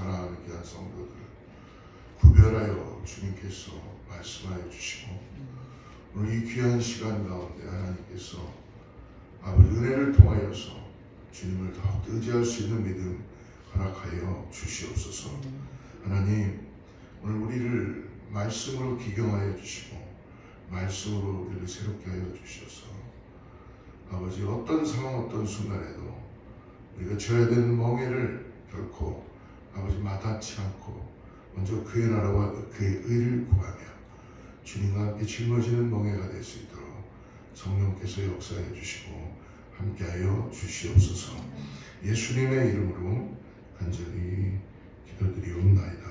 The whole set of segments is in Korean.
사랑하는 귀한 성도들 구별하여 주님께서 말씀하여 주시고 오늘 이 귀한 시간 가운데 하나님께서 아버지 은혜를 통하여서 주님을 더욱 의지할 수 있는 믿음 허락하여 주시옵소서. 하나님 오늘 우리를 말씀으로 기경하여 주시고 말씀으로 우리를 새롭게 하여 주셔서 아버지 어떤 상황 어떤 순간에도 우리가 져야 되는 멍에를 결코 아버지 마다치 않고 먼저 그의 나라와 그의 의를 구하며 주님과 함께 짊어지는 멍에가 될 수 있도록 성령께서 역사해 주시고 함께하여 주시옵소서. 예수님의 이름으로 간절히 기도드리옵나이다.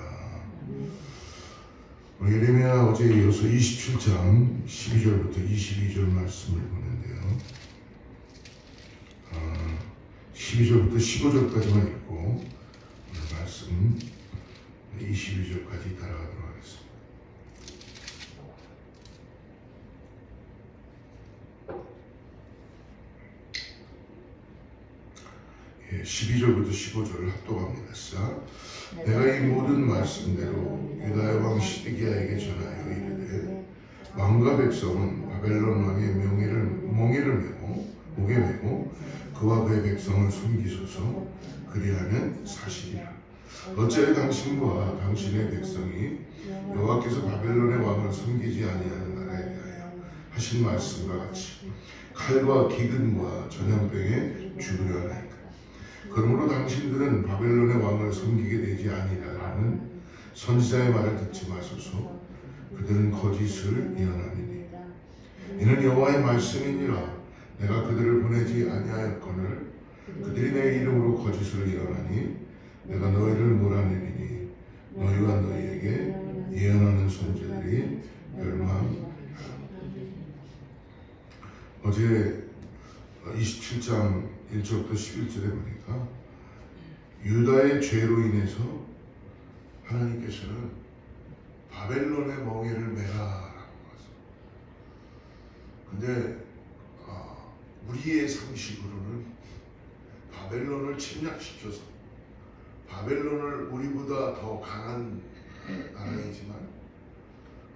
예레미야 어제에 이어서 27장 12절부터 22절 말씀을 보는데요. 12절부터 15절까지만 읽고 오늘 말씀 22절까지 따라가도록 하겠습니다. 12절부터 15절을 합독합니다. 내가 이 모든 말씀대로 유다의 왕 시드기야에게 전하여 이르되 왕과 백성은 바벨론 왕의 멍에를 메고 목에 메고 그와 그의 백성을 숨기소서. 그리하면 사실이라. 어찌하여 당신과 당신의 백성이 여호와께서 바벨론의 왕을 섬기지 아니하는 나라에 대하여 하신 말씀과 같이 칼과 기근과 전염병에 죽으려 하나이까. 그러므로 당신들은 바벨론의 왕을 섬기게 되지 아니하라는 선지자의 말을 듣지 마소서. 그들은 거짓을 예언하느니 이는 여호와의 말씀이니라. 내가 그들을 보내지 아니하였거늘 그들이 내 이름으로 거짓을 예언하니 내가 너희를 몰아내리니 너희와 너희에게 예언하는 선지자들이 멸망하리라. 어제 27장 1절부터 11절에 보니까 유다의 죄로 인해서 하나님께서는 바벨론의 멍에를 메라라고 하죠. 근데 우리의 상식으로는 바벨론을 침략시켜서 바벨론을 우리보다 더 강한 나라이지만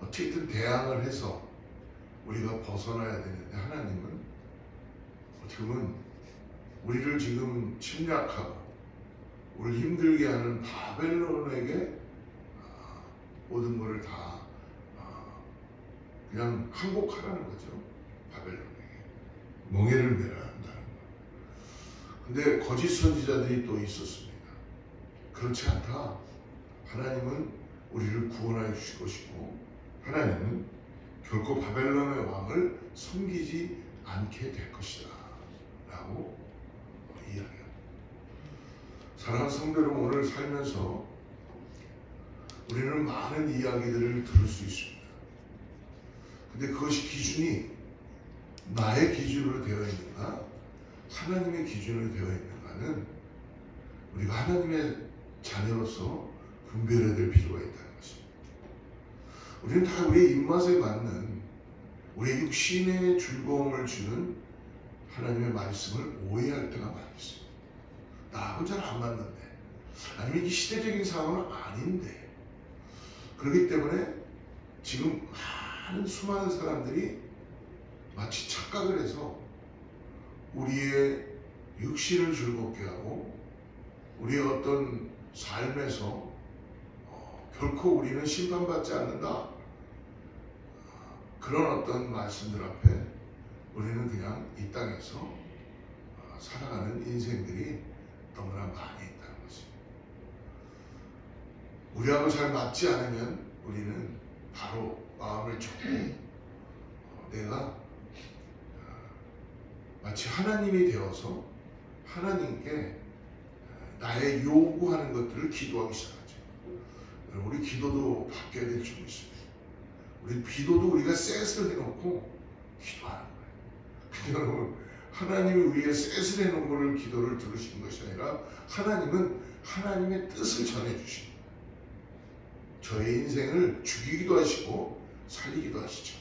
어쨌든 대항을 해서 우리가 벗어나야 되는데 하나님은 어떻게 보면 우리를 지금 침략하고 우리를 힘들게 하는 바벨론에게 모든 것을 다 그냥 항복하라는 거죠. 바벨론에게 멍에를 메라 한다는 거. 근데 거짓 선지자들이 또 있었습니다. 그렇지 않다. 하나님은 우리를 구원하여 주실 것이고 하나님은 결코 바벨론의 왕을 섬기지 않게 될 것이다 라고 이야기합니다. 사랑하는 성도 여러분, 오늘 살면서 우리는 많은 이야기들을 들을 수 있습니다. 근데 그것이 기준이 나의 기준으로 되어 있는가 하나님의 기준으로 되어 있는가는 우리가 하나님의 자녀로서 분별해야 될 필요가 있다는 것입니다. 우리는 다 우리의 입맛에 맞는 우리의 육신의 즐거움을 주는 하나님의 말씀을 오해할 때가 많이 있습니다. 나하고 잘 안 맞는데 아니면 이게 시대적인 상황은 아닌데 그렇기 때문에 지금 많은 수많은 사람들이 마치 착각을 해서 우리의 육신을 즐겁게 하고 우리의 어떤 삶에서 결코 우리는 심판받지 않는다 그런 어떤 말씀들 앞에 우리는 그냥 이 땅에서 살아가는 인생들이 너무나 많이 있다는 것입니다. 우리하고 잘 맞지 않으면 우리는 바로 마음을 접고 내가 마치 하나님이 되어서 하나님께 나의 요구하는 것들을 기도하기 시작하죠. 우리 기도도 바뀌어야 될 점이 있습니다. 우리 기도도 우리가 셋을 해놓고 기도하는 거예요. 여러분, 하나님이 우리의 셋을 해놓은 거를 기도를 들으시는 것이 아니라 하나님은 하나님의 뜻을 전해주십니다. 저의 인생을 죽이기도 하시고 살리기도 하시죠.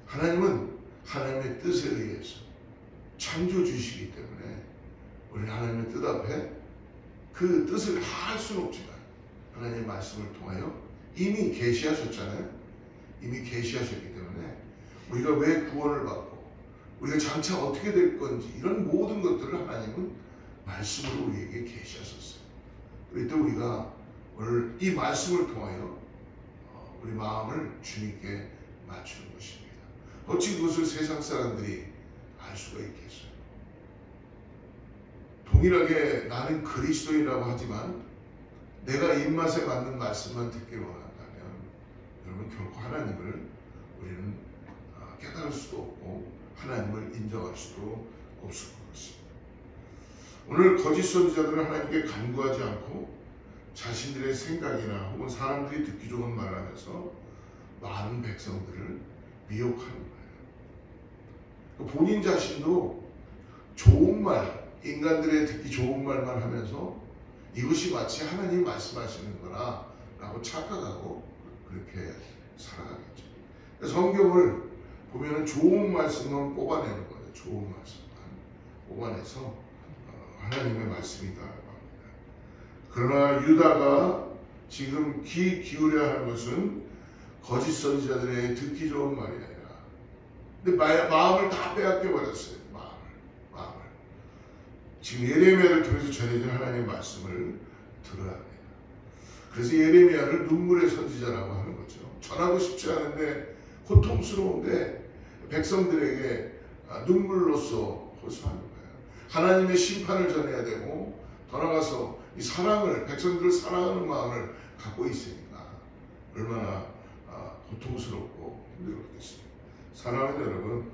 하나님은 하나님의 뜻에 의해서 창조주시기 때문에 우리는 하나님의 뜻 앞에 그 뜻을 다 할 수는 없지만 하나님의 말씀을 통하여 이미 계시하셨잖아요. 이미 계시하셨기 때문에 우리가 왜 구원을 받고 우리가 장차 어떻게 될 건지 이런 모든 것들을 하나님은 말씀으로 우리에게 계시하셨어요. 그럴 때 우리가 오늘 이 말씀을 통하여 우리 마음을 주님께 맞추는 것입니다. 어찌 그것을 세상 사람들이 알 수가 있겠어요? 동일하게 나는 그리스도인이라고 하지만 내가 입맛에 맞는 말씀만 듣기를 원한다면 여러분 결코 하나님을 우리는 깨달을 수도 없고 하나님을 인정할 수도 없을 것 같습니다. 오늘 거짓 선지자들은 하나님께 간구하지 않고 자신들의 생각이나 혹은 사람들이 듣기 좋은 말을 하면서 많은 백성들을 미혹하는 거예요. 본인 자신도 좋은 말, 인간들의 듣기 좋은 말만 하면서 이것이 마치 하나님이 말씀하시는 거라 라고 착각하고 그렇게 살아가겠죠. 성경을 보면 좋은 말씀만 뽑아내는 거예요. 좋은 말씀만 뽑아내서 하나님의 말씀이다. 그러나 유다가 지금 귀 기울여야 하는 것은 거짓 선지자들의 듣기 좋은 말이 아니라 근데 마음을 다 빼앗겨 버렸어요. 마음을. 지금 예레미야를 통해서 전해진 하나님의 말씀을 들어야 합니다. 그래서 예레미야를 눈물의 선지자라고 하는 거죠. 전하고 싶지 않은데 고통스러운데 백성들에게 눈물로써 호소하는 거예요. 하나님의 심판을 전해야 되고 더 나아가서 이 사랑을, 백성들을 사랑하는 마음을 갖고 있으니까 얼마나 고통스럽고 힘들었겠습니까? 사랑하는 여러분,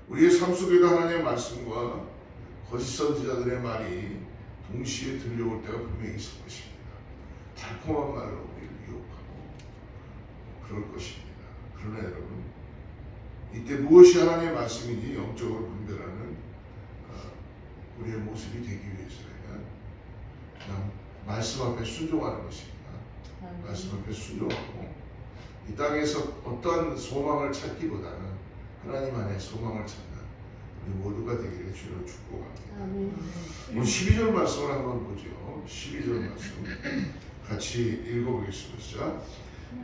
우리의 삶 속에도 하나님의 말씀과 거짓 선지자들의 말이 동시에 들려올 때가 분명히 있을 것입니다. 달콤한 말로 우리를 유혹하고 그럴 것입니다. 그러나 여러분, 이때 무엇이 하나님의 말씀인지 영적으로 분별하는 우리의 모습이 되기 위해서라면 그냥 말씀 앞에 순종하는 것입니다. 말씀 앞에 순종하고 이 땅에서 어떠한 소망을 찾기보다는 하나님 안에 소망을 찾는 우리 모두가 되기를 주로 축복합니다. 오늘 12절 말씀을 한번 보죠. 12절 말씀 같이 읽어보겠습니다. 시작.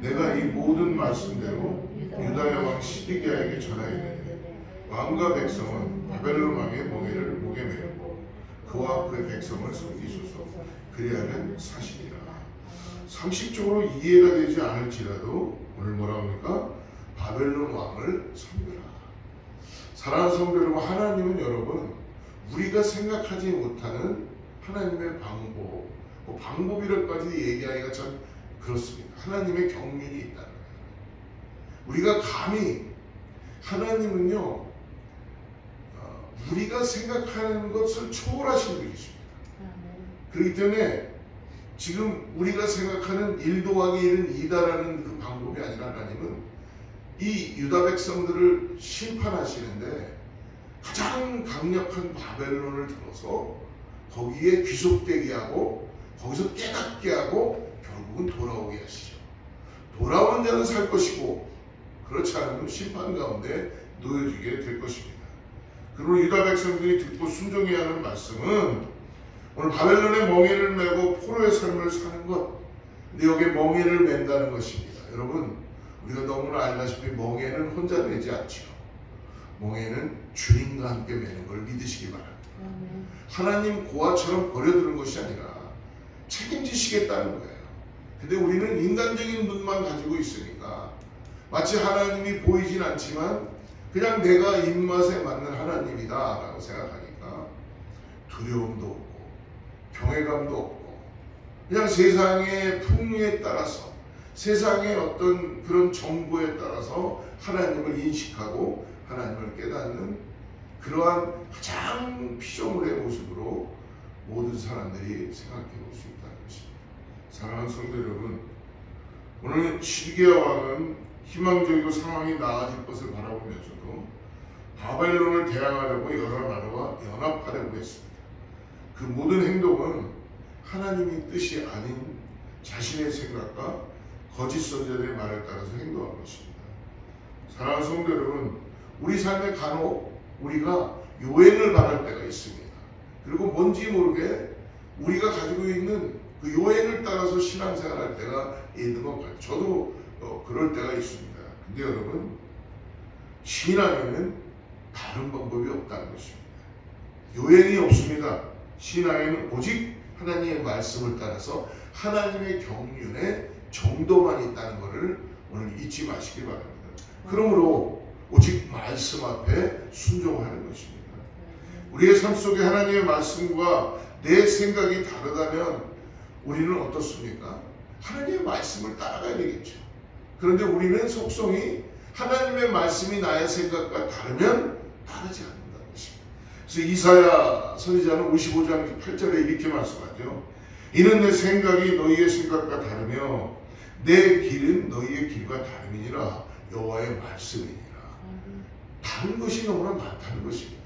내가 이 모든 말씀대로 유다의 왕 시드기야에게 전하이되 왕과 백성은 바벨론 왕의 멍에를 목에 메고 그와 그의 백성을 섬기소서. 그리하면 사시리라. 상식적으로 이해가 되지 않을지라도 오늘 뭐라 합니까? 바벨론 왕을 섬겨라. 사랑하는 성도 여러분, 하나님은 여러분 우리가 생각하지 못하는 하나님의 방법, 방법이라까지 얘기하기가 참 그렇습니다. 하나님의 경륜이 있다는 거예요. 우리가 감히 하나님은요 우리가 생각하는 것을 초월하신 분이십니다. 그렇기 때문에 지금 우리가 생각하는 1 더하기 1은 2다라는 그 방법이 아니라 하나님은 이 유다 백성들을 심판하시는데 가장 강력한 바벨론을 들어서 거기에 귀속되게 하고 거기서 깨닫게 하고 결국은 돌아오게 하시죠. 돌아오는 자는 살 것이고 그렇지 않으면 심판 가운데 놓여지게 될 것입니다. 그리고 유다 백성들이 듣고 순종해야 하는 말씀은 오늘 바벨론의 멍에를 메고 포로의 삶을 사는 것. 근데 여기에 멍에를 맨다는 것입니다. 여러분 우리가 너무나 알다시피 멍에는 혼자 매지 않죠. 멍에는 주님과 함께 매는 걸 믿으시기 바랍니다. 하나님 고아처럼 버려두는 것이 아니라 책임지시겠다는 거예요. 근데 우리는 인간적인 눈만 가지고 있으니까 마치 하나님이 보이진 않지만 그냥 내가 입맛에 맞는 하나님이다 라고 생각하니까 두려움도 없고 경외감도 없고 그냥 세상의 풍류에 따라서 세상의 어떤 그런 정보에 따라서 하나님을 인식하고 하나님을 깨닫는 그러한 가장 피조물의 모습으로 모든 사람들이 생각해 볼 수 있다는 것입니다. 사랑하는 성도 여러분, 오늘 시드기야 왕은 희망적이고 상황이 나아질 것을 바라보면서도 바벨론을 대항하려고 여러 나라와 연합하려고 했습니다. 그 모든 행동은 하나님의 뜻이 아닌 자신의 생각과 거짓 선지자들의 말에 따라서 행동한 것입니다. 사랑하는 성도 여러분, 우리 삶에 간혹 우리가 요행을 바랄 때가 있습니다. 그리고 뭔지 모르게 우리가 가지고 있는 그 요행을 따라서 신앙생활할 때가 있는 것 같아요. 저도 그럴 때가 있습니다. 근데 여러분, 신앙에는 다른 방법이 없다는 것입니다. 요행이 없습니다. 신앙에는 오직 하나님의 말씀을 따라서 하나님의 경륜의 정도만 있다는 것을 오늘 잊지 마시기 바랍니다. 그러므로 오직 말씀 앞에 순종하는 것입니다. 우리의 삶 속에 하나님의 말씀과 내 생각이 다르다면 우리는 어떻습니까? 하나님의 말씀을 따라가야 되겠죠. 그런데 우리는 속성이 하나님의 말씀이 나의 생각과 다르면 따르지 않는다는 것입니다. 그래서 이사야 선지자는 55장 8절에 이렇게 말씀하죠. 이는 내 생각이 너희의 생각과 다르며 내 길은 너희의 길과 다름이니라. 여호와의 말씀이니라. 다른 것이 너무나 많다는 것입니다.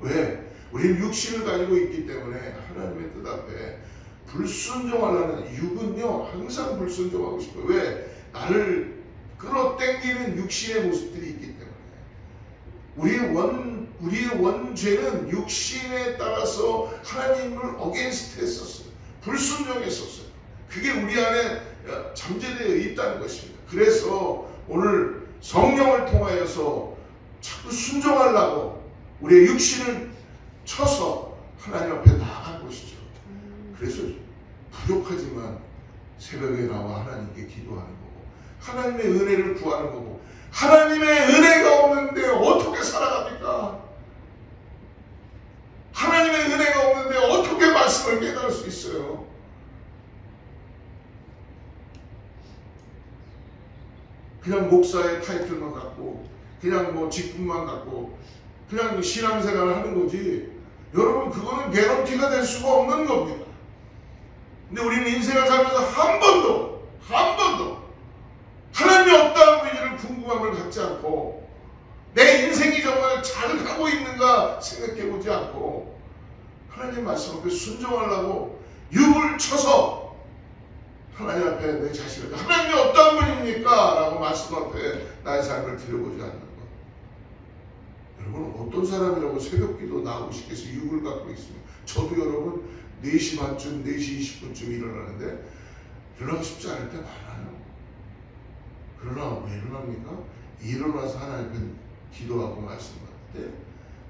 왜? 우리는 육신을 가지고 있기 때문에 하나님의 뜻 앞에 불순종하려는 육은요 항상 불순종하고 싶어요. 왜? 나를 끌어당기는 육신의 모습들이 있기 때문에 우리의 원죄는 육신에 따라서 하나님을 어게인스트 했었어요. 불순종했었어요. 그게 우리 안에 잠재되어 있다는 것입니다. 그래서 오늘 성령을 통하여서 자꾸 순종하려고 우리의 육신을 쳐서 하나님 앞에 나아간 것이죠. 그래서 부족하지만 새벽에 나와 하나님께 기도하는 거고 하나님의 은혜를 구하는 거고 하나님의 은혜가 없는데 어떻게 살아갑니까? 하나님의 은혜가 없는데 어떻게 말씀을 깨달을 수 있어요? 그냥 목사의 타이틀만 갖고 그냥 뭐 직분만 갖고 그냥 신앙생활을 하는 거지. 여러분 그거는 개런티가 될 수가 없는 겁니다. 근데 우리는 인생을 살면서 한 번도 하나님이 없다는 의지를 궁금함을 갖지 않고 내 인생이 정말 잘 가고 있는가 생각해보지 않고 하나님 말씀 앞에 순종하려고 육을 쳐서 하나님 앞에 내 자신을 하나님이 어떤 분입니까? 라고 말씀 앞에 나의 삶을 드려보지 않는 것. 여러분 어떤 사람이라고 새벽기도 나오고 싶겠어요? 육을 갖고 있습니다. 저도 여러분 4시 반쯤 4시 20분쯤 일어나는데 일어나고 싶지 않을 때 많아요. 그러나 왜 일어납니까? 일어나서 하나님 앞에 기도하고 말씀할 때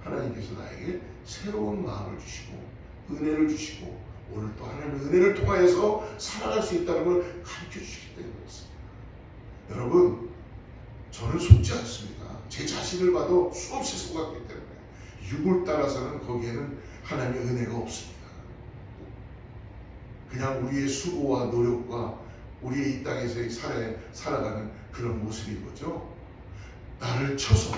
하나님께서 나에게 새로운 마음을 주시고 은혜를 주시고 오늘 또 하나님의 은혜를 통하여서 살아갈 수 있다는 걸 가르쳐 주시기 때문에 그렇습니다. 여러분 저는 속지 않습니다. 제 자신을 봐도 수없이 속았기 때문에 육을 따라서는 거기에는 하나님의 은혜가 없습니다. 그냥 우리의 수고와 노력과 우리의 이 땅에서의 살아가는 그런 모습인 거죠. 나를 쳐서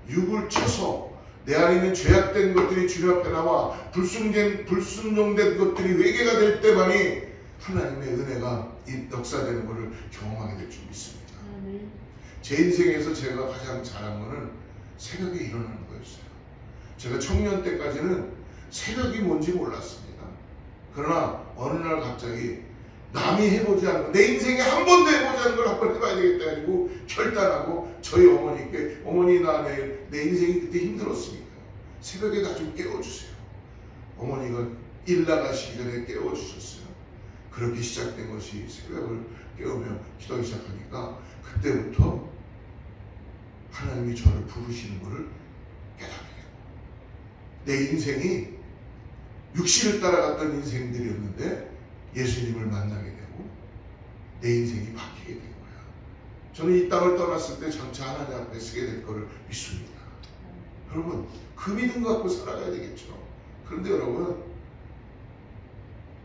육을 쳐서 내 안에 있는 죄악된 것들이 주님 앞에 나와 불순종된 것들이 회개가 될 때만이 하나님의 은혜가 역사되는 것을 경험하게 될 줄 믿습니다. 제 인생에서 제가 가장 잘한 거는 새벽에 일어나는 거였어요. 제가 청년 때까지는 새벽이 뭔지 몰랐습니다. 그러나 어느 날 갑자기 남이 해보지 않은 내 인생에 한 번도 해보지 않은 걸 한 번 해봐야 되겠다 해가지고 결단하고 저희 어머니께 어머니 나 내일 내 인생이 그때 힘들었으니까 새벽에 나 좀 깨워주세요. 어머니가 일 나가시기 전에 깨워주셨어요. 그렇게 시작된 것이 새벽을 깨우며 기도하기 시작하니까 그때부터 하나님이 저를 부르시는 것을 깨닫게 되고 내 인생이 육신을 따라갔던 인생들이었는데 예수님을 만나게 되고 내 인생이 바뀌게 된 거야. 저는 이 땅을 떠났을 때 장차 하나님 앞에 서게 될 것을 믿습니다. 여러분 그 믿음 갖고 살아가야 되겠죠. 그런데 여러분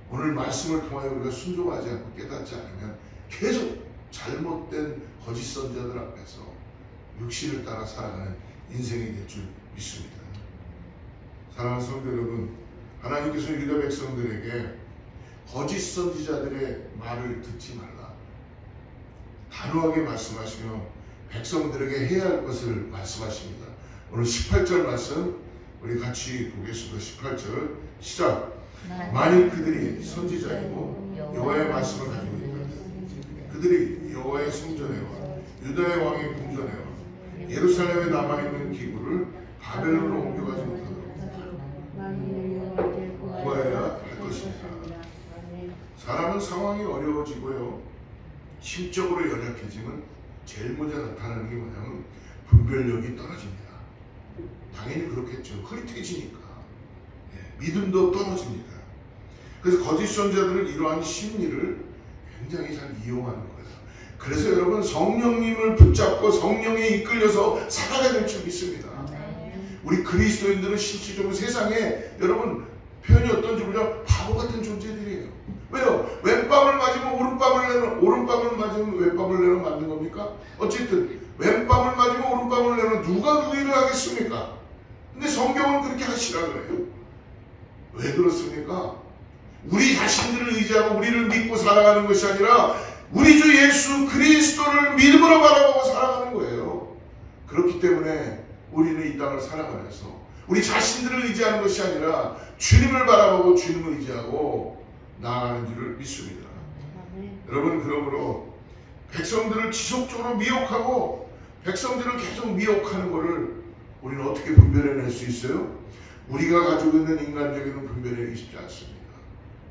오늘 말씀을 통하여 우리가 순종하지 않고 깨닫지 않으면 계속 잘못된 거짓 선자들 앞에서 육신을 따라 살아가는 인생이 될 줄 믿습니다. 사랑하는 성도 여러분, 하나님께서 유다 백성들에게 거짓 선지자들의 말을 듣지 말라 단호하게 말씀하시며 백성들에게 해야 할 것을 말씀하십니다. 오늘 18절 말씀 우리 같이 보겠습니다. 18절 시작. 만일 그들이 선지자이고 여호와의 말씀을 가지고 있다. 그들이 여호와의 성전에와 유다의 왕의 궁전에와 예루살렘에 남아있는 기구를 바벨론으로 옮겨가지 못하도록 구하여야 할 것입니다. 사람은 상황이 어려워지고요, 심적으로 연약해지면 제일 먼저 나타나는 게 뭐냐면 분별력이 떨어집니다. 당연히 그렇겠죠. 흐릿해지니까. 믿음도 떨어집니다. 그래서 거짓 선자들은 이러한 심리를 굉장히 잘 이용하는 거예요. 그래서 여러분, 성령님을 붙잡고 성령에 이끌려서 살아가야 될 줄 믿습니다. 우리 그리스도인들은 실질적으로 세상에, 여러분, 표현이 어떤지 모르죠? 바보 같은 존재들이에요. 왜요? 왼밥을 맞으면 오른밥을 내는, 오른밥을 맞으면 왼밥을 내는 맞는 겁니까? 어쨌든 왼밥을 맞으면 오른밥을 내는 누가 그 일을 하겠습니까? 근데 성경은 그렇게 하시라 그래요. 왜 그렇습니까? 우리 자신들을 의지하고 우리를 믿고 살아가는 것이 아니라 우리 주 예수 그리스도를 믿음으로 바라보고 살아가는 거예요. 그렇기 때문에 우리는 이 땅을 살아가면서 우리 자신들을 의지하는 것이 아니라 주님을 바라보고 주님을 의지하고 나아가는 줄을 믿습니다. 여러분, 그러므로 백성들을 지속적으로 미혹하고 백성들을 계속 미혹하는 것을 우리는 어떻게 분별해낼 수 있어요? 우리가 가지고 있는 인간적인 분별하기 쉽지 않습니다.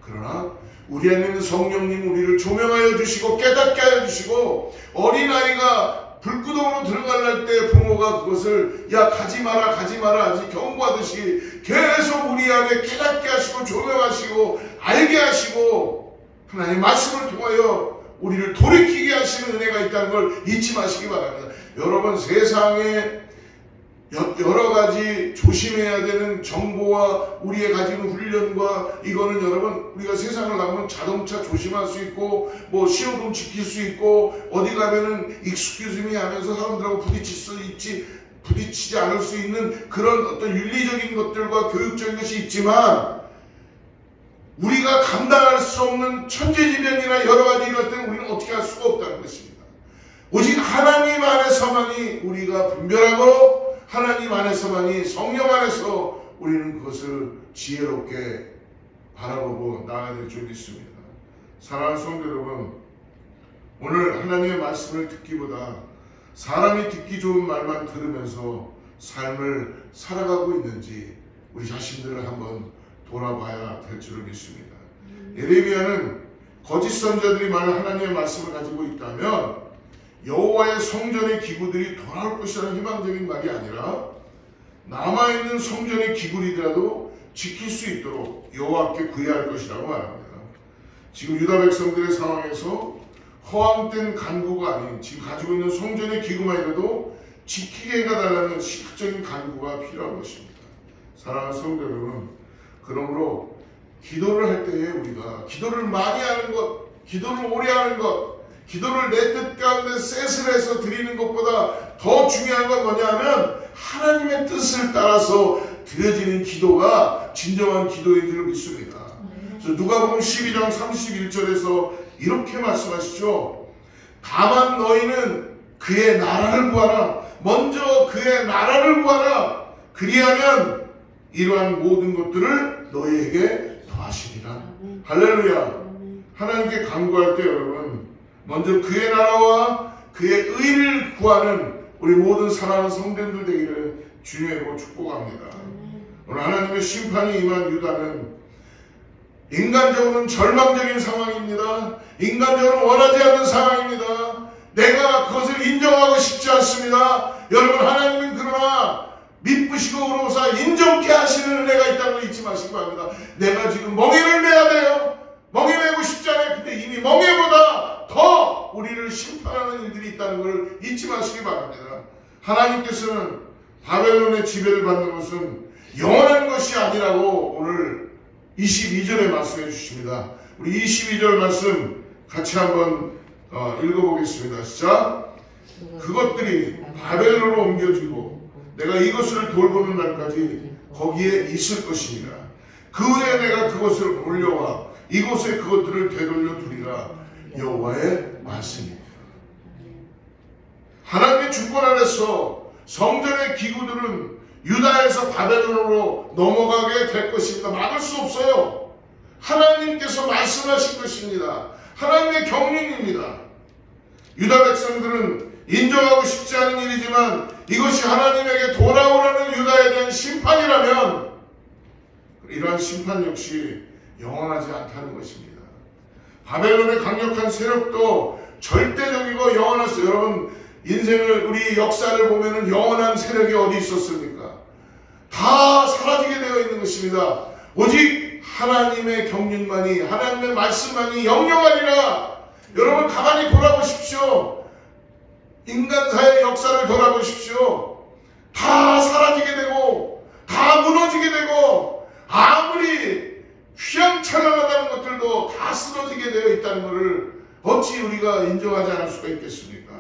그러나 우리 안에 있는 성령님 우리를 조명하여 주시고 깨닫게 하여 주시고, 어린아이가 불구덩으로 들어갈 때 부모가 그것을 야 가지 마라 가지 마라 아직 경고하듯이 계속 우리 안에 깨닫게 하시고 조명하시고 알게 하시고 하나님의 말씀을 통하여 우리를 돌이키게 하시는 은혜가 있다는 걸 잊지 마시기 바랍니다. 여러분, 세상에 여러 가지 조심해야 되는 정보와 우리의 가지는 훈련과, 이거는 여러분, 우리가 세상을 나가면 자동차 조심할 수 있고 뭐 신호등 지킬 수 있고 어디 가면은 익스큐즈미 하면서 사람들하고 부딪히지 않을 수 있는 그런 어떤 윤리적인 것들과 교육적인 것이 있지만, 우리가 감당할 수 없는 천재지변이나 여러 가지 것들은 우리는 어떻게 할 수가 없다는 것입니다. 오직 하나님 안에서만이 우리가 분별하고 하나님 안에서만이, 성령 안에서 우리는 그것을 지혜롭게 바라보고 나아가야 될 줄 믿습니다. 사랑하는 성도 여러분, 오늘 하나님의 말씀을 듣기보다 사람이 듣기 좋은 말만 들으면서 삶을 살아가고 있는지 우리 자신들을 한번 돌아봐야 될 줄을 믿습니다. 예레미야는 거짓 선자들이 만약 하나님의 말씀을 가지고 있다면 여호와의 성전의 기구들이 돌아올 것이라는 희망적인 말이 아니라 남아있는 성전의 기구리더라도 지킬 수 있도록 여호와께 구해야 할 것이라고 말합니다. 지금 유다 백성들의 상황에서 허황된 간구가 아닌 지금 가지고 있는 성전의 기구만이라도 지키게 해달라는 시각적인 간구가 필요한 것입니다. 사랑하는 성도 여러분, 그러므로 기도를 할 때에 우리가 기도를 많이 하는 것, 기도를 오래 하는 것, 기도를 내 뜻 가운데 셋을 해서 드리는 것보다 더 중요한 건 뭐냐면 하나님의 뜻을 따라서 드려지는 기도가 진정한 기도인 줄 믿습니다. 그래서 누가복음 12장 31절에서 이렇게 말씀하시죠. 다만 너희는 그의 나라를 구하라. 먼저 그의 나라를 구하라. 그리하면 이러한 모든 것들을 너희에게 더하시리라. 할렐루야. 하나님께 간구할 때 여러분, 먼저 그의 나라와 그의 의를 구하는 우리 모든 사랑하는 성도들 되기를 주님으로 축복합니다. 오늘 하나님의 심판이 임한 유다는 인간적으로는 절망적인 상황입니다. 인간적으로 원하지 않는 상황입니다. 내가 그것을 인정하고 싶지 않습니다. 여러분, 하나님은 그러나 미쁘시고 의로우사 인정케 하시는 은혜가 있다는 걸 잊지 마시기 바랍니다. 내가 지금 멍에를 매야 돼요. 멍에 매고 싶지 않아요. 근데 이미 멍에보다 더 우리를 심판하는 일들이 있다는 걸 잊지 마시기 바랍니다. 하나님께서는 바벨론의 지배를 받는 것은 영원한 것이 아니라고 오늘 22절에 말씀해 주십니다. 우리 22절 말씀 같이 한번 읽어보겠습니다. 시작. 그것들이 바벨론으로 옮겨지고 내가 이것을 돌보는 날까지 거기에 있을 것이니라. 그 후에 내가 그것을 올려와 이곳에 그것들을 되돌려 두리라. 여호와의 말씀입니다. 하나님의 주권 아래서 성전의 기구들은 유다에서 바벨론으로 넘어가게 될 것입니다. 막을 수 없어요. 하나님께서 말씀하신 것입니다. 하나님의 경륜입니다. 유다 백성들은 인정하고 싶지 않은 일이지만 이것이 하나님에게 돌아오라는 유다에 대한 심판이라면 이러한 심판 역시 영원하지 않다는 것입니다. 바벨론의 강력한 세력도 절대적이고 영원한 세력. 여러분 인생을 우리 역사를 보면은 영원한 세력이 어디 있었습니까? 다 사라지게 되어 있는 것입니다. 오직 하나님의 경륜만이, 하나님의 말씀만이 영영하리라. 여러분 가만히 돌아보십시오. 인간사의 역사를 돌아보십시오. 다 사라지게 되고 다 무너지게 되고 아무리 휘황찬란하다는 것들도 다 쓰러지게 되어 있다는 것을 어찌 우리가 인정하지 않을 수가 있겠습니까?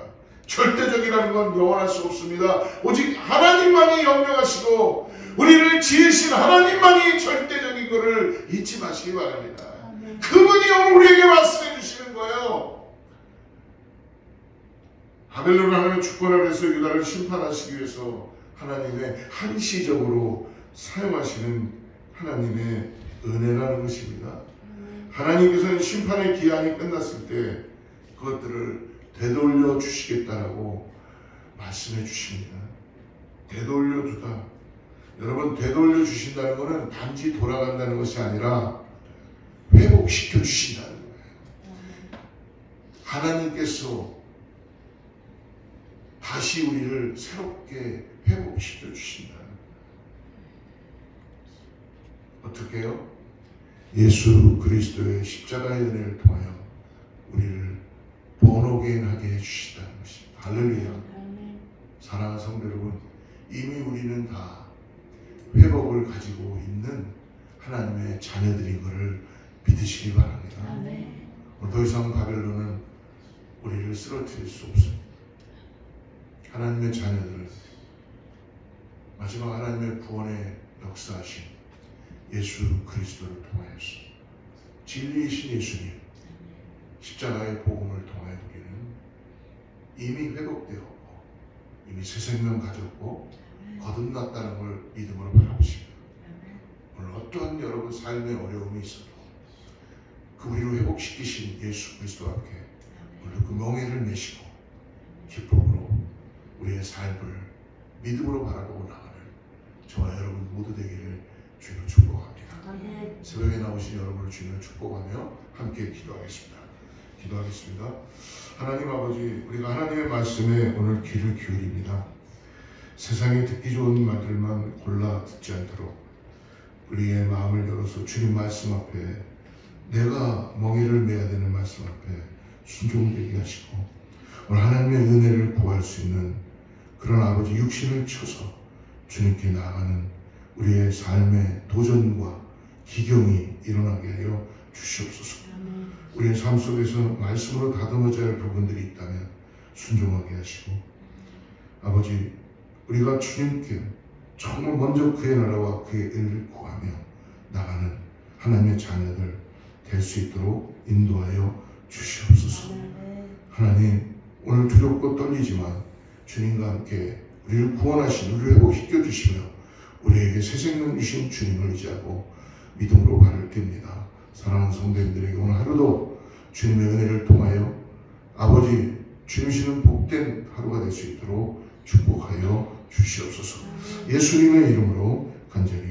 절대적이라는 건 영원할 수 없습니다. 오직 하나님만이 영영하시고 우리를 지으신 하나님만이 절대적인 것을 잊지 마시기 바랍니다. 그분이 오늘 우리에게 말씀해 주시는 거예요. 바벨론 하나님의 주권을 해서 유다를 심판하시기 위해서 하나님의 한시적으로 사용하시는 하나님의 은혜라는 것입니다. 하나님께서는 심판의 기한이 끝났을 때 그것들을 되돌려 주시겠다라고 말씀해 주십니다. 되돌려 주다. 여러분 되돌려 주신다는 것은 단지 돌아간다는 것이 아니라 회복시켜 주신다는 거예요. 하나님께서 다시 우리를 새롭게 회복시켜 주신다. 어떻게 해요? 예수 그리스도의 십자가의 은혜를 통하여 우리를 본어게인하게 해주시다는 것입니다. 할렐루야. 사랑하는 성도 여러분, 이미 우리는 다 회복을 가지고 있는 하나님의 자녀들인 것을 믿으시기 바랍니다. 오늘 더 이상 바벨론은 우리를 쓰러뜨릴 수 없습니다. 하나님의 자녀들은 마지막 하나님의 구원의 역사하신 예수 그리스도를 통하여서 진리이신 예수님 십자가의 복음을 통하여 우리는 이미 회복되었고 이미 새 생명 가졌고 거듭났다는 걸 믿음으로 바라보십니다. 오늘 어떠한 여러분 삶의 어려움이 있어도 그 우리를 회복시키신 예수 그리스도 앞에 오늘 그 명예를 메시고 기쁨으로 우리의 삶을 믿음으로 바라보고 나가는 저와 여러분 모두 되기를 주님으로 축복합니다. 새벽에 나오신 여러분을 주님으로 축복하며 함께 기도하겠습니다. 하나님 아버지, 우리가 하나님의 말씀에 오늘 귀를 기울입니다. 세상에 듣기 좋은 말들만 골라 듣지 않도록 우리의 마음을 열어서 주님 말씀 앞에 내가 멍에를 매야 되는 말씀 앞에 순종되게 하시고 오늘 하나님의 은혜를 구할 수 있는 그런 아버지 육신을 쳐서 주님께 나아가는 우리의 삶의 도전과 기경이 일어나게 하여 주시옵소서. 우리의 삶 속에서 말씀으로 다듬어져야 할 부분들이 있다면 순종하게 하시고 아버지, 우리가 주님께 정말 먼저 그의 나라와 그의 은혜를 구하며 나가는 하나님의 자녀들 될 수 있도록 인도하여 주시옵소서. 하나님, 오늘 두렵고 떨리지만 주님과 함께 우리를 구원하신 우리를 회복시켜 주시며 우리에게 새 생명 주신 주님을 의지하고 믿음으로 발을 띱니다. 사랑하는 성도님들에게 오늘 하루도 주님의 은혜를 통하여 아버지 주님이시는 복된 하루가 될 수 있도록 축복하여 주시옵소서. 예수님의 이름으로 간절히